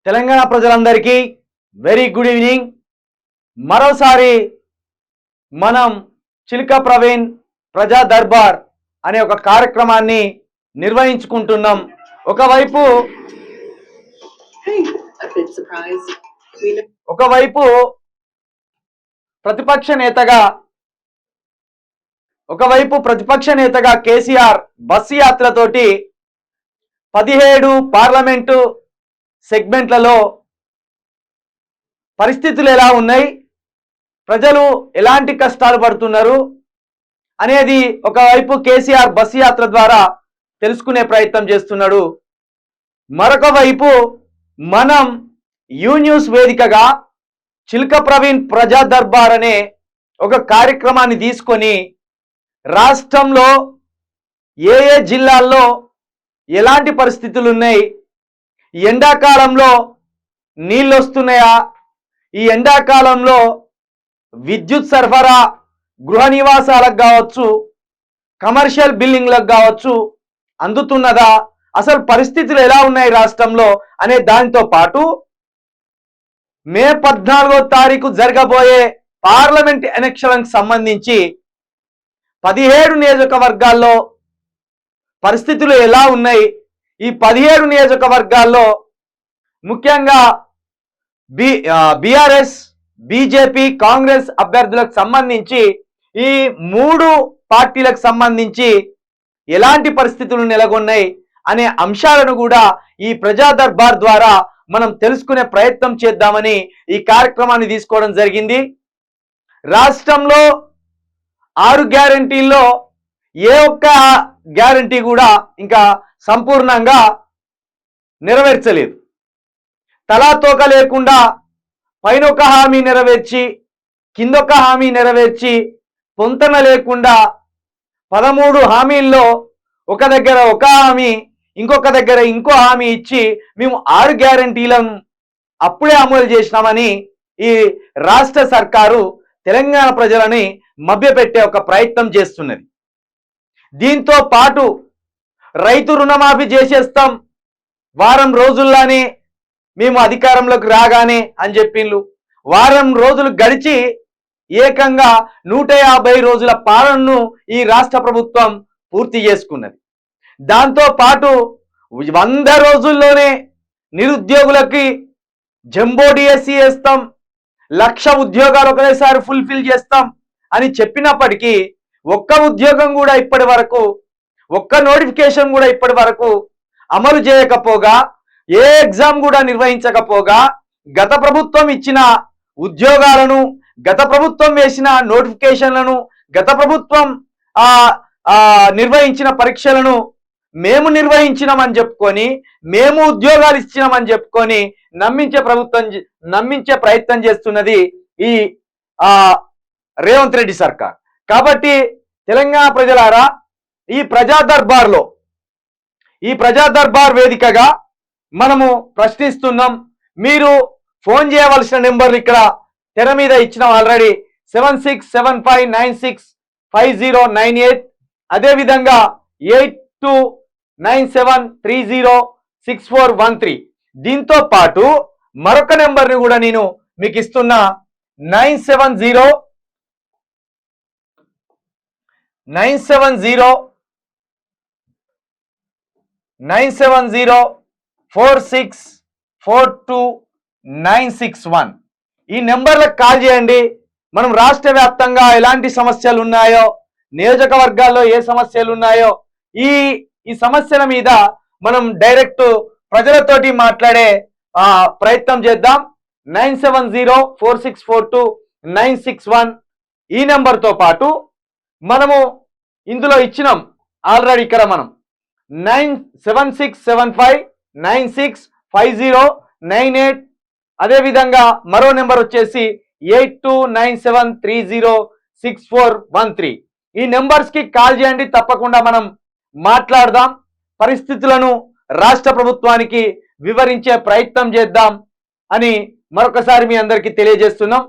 తెలంగాణ ప్రజలందరికీ very good evening. మరోసారి మనం చిలుక ప్రవీణ్ ప్రజా దర్బార్ అనే ఒక కార్యక్రమాన్ని నిర్వహించుకుంటున్నాం. ఒకవైపు ప్రతిపక్ష నేతగా కేసీఆర్ బస్సు యాత్రతోటి 17 పార్లమెంటు సెగ్మెంట్లలో పరిస్థితులు ఎలా ఉన్నాయి, ప్రజలు ఎలాంటి కష్టాలు పడుతున్నారు అనేది ఒకవైపు కేసీఆర్ బస్సు యాత్ర ద్వారా తెలుసుకునే ప్రయత్నం చేస్తున్నాడు. మరొక వైపు మనం యూ న్యూస్ వేదికగా చిలుక ప్రవీణ్ ప్రజా దర్బార్ అనే ఒక కార్యక్రమాన్ని తీసుకొని రాష్ట్రంలో ఏ ఏ జిల్లాల్లో ఎలాంటి పరిస్థితులు ఉన్నాయి, ఎండాకాలంలో నీళ్ళు వస్తున్నాయా, ఈ ఎండాకాలంలో విద్యుత్ సరఫరా గృహ నివాసాలకు కావచ్చు, కమర్షియల్ బిల్డింగ్లకు కావచ్చు అందుతున్నదా, అసలు పరిస్థితులు ఎలా ఉన్నాయి రాష్ట్రంలో అనే దానితో పాటు మే 14వ తారీఖు జరగబోయే పార్లమెంట్ ఎలక్షన్లకు సంబంధించి 17 నియోజకవర్గాల్లో పరిస్థితులు ఎలా ఉన్నాయి, ఈ 17 నియోజకవర్గాల్లో ముఖ్యంగా బీఆర్ఎస్, బీజేపీ, కాంగ్రెస్ అభ్యర్థులకు సంబంధించి ఈ 3 పార్టీలకు సంబంధించి ఎలాంటి పరిస్థితులు నెలకొన్నాయి అనే అంశాలను కూడా ఈ ప్రజా దర్బార్ ద్వారా మనం తెలుసుకునే ప్రయత్నం చేద్దామని ఈ కార్యక్రమాన్ని తీసుకోవడం జరిగింది. రాష్ట్రంలో 6 గ్యారంటీల్లో ఏ ఒక్క గ్యారంటీ కూడా ఇంకా సంపూర్ణంగా నెరవేర్చలేదు. తలాతోక లేకుండా పైన ఒక హామీ నెరవేర్చి కిందొక హామీ నెరవేర్చి పొంతన లేకుండా 13 హామీల్లో ఒక దగ్గర ఒక హామీ, ఇంకొక దగ్గర ఇంకో హామీ ఇచ్చి మేము 6 గ్యారంటీలను అప్పుడే అమలు చేసినామని ఈ రాష్ట్ర సర్కారు తెలంగాణ ప్రజలని మభ్యపెట్టే ఒక ప్రయత్నం చేస్తున్నది. దీంతో పాటు రైతు రుణమాఫీ చేసేస్తాం వారం రోజుల్లోనే మేము అధికారంలోకి రాగానే అని చెప్పిండ్రు. వారం రోజులు గడిచి ఏకంగా 150 రోజుల పాలనను ఈ రాష్ట్ర ప్రభుత్వం పూర్తి చేసుకున్నది. దాంతో పాటు 100 రోజుల్లోనే నిరుద్యోగులకి జంబో డిఎస్సి వేస్తాం, 1,00,000 ఉద్యోగాలు ఒకటేసారి ఫుల్ఫిల్ చేస్తాం అని చెప్పినప్పటికీ ఒక్క ఉద్యోగం కూడా ఇప్పటి వరకు, ఒక్క నోటిఫికేషన్ కూడా ఇప్పటి వరకు అమలు చేయకపోగా, ఏ ఎగ్జామ్ కూడా నిర్వహించకపోగా, గత ప్రభుత్వం ఇచ్చిన ఉద్యోగాలను, గత ప్రభుత్వం వేసిన నోటిఫికేషన్లను, గత ప్రభుత్వం నిర్వహించిన పరీక్షలను మేము నిర్వహించినామని చెప్పుకొని, మేము ఉద్యోగాలు ఇచ్చినామని చెప్పుకొని నమ్మించే ప్రయత్నం చేస్తున్నది ఈ రేవంత్ రెడ్డి సర్కార్. కాబట్టి తెలంగాణ ప్రజలారా, ఈ ప్రజా దర్బార్ వేదికగా మనము ప్రశ్నిస్తున్నాం. మీరు ఫోన్ చేయవలసిన నెంబర్లు ఇక్కడ తెర మీద ఇచ్చినాం ఆల్రెడీ, 7675965098, అదేవిధంగా 8297306413. దీంతో పాటు మరొక నెంబర్ని కూడా నేను మీకు ఇస్తున్నా, 9704642961961. ఈ నెంబర్లకు కాల్ చేయండి. మనం రాష్ట్ర వ్యాప్తంగా ఎలాంటి సమస్యలు ఉన్నాయో, నియోజకవర్గాల్లో ఏ సమస్యలు ఉన్నాయో ఈ సమస్యల మీద మనం డైరెక్ట్ ప్రజలతోటి మాట్లాడే ప్రయత్నం చేద్దాం. 9704642961961 ఈ నెంబర్తో పాటు మనము ఇందులో ఇచ్చినాం ఆల్రెడీ, ఇక్కడ మనం 7675965098, అదేవిధంగా మరో నెంబర్ వచ్చేసి 8297306413. ఈ నెంబర్స్కి కాల్ చేయండి. తప్పకుండా మనం మాట్లాడదాం, పరిస్థితులను రాష్ట్ర ప్రభుత్వానికి వివరించే ప్రయత్నం చేద్దాం అని మరొకసారి మీ అందరికీ తెలియజేస్తున్నాం.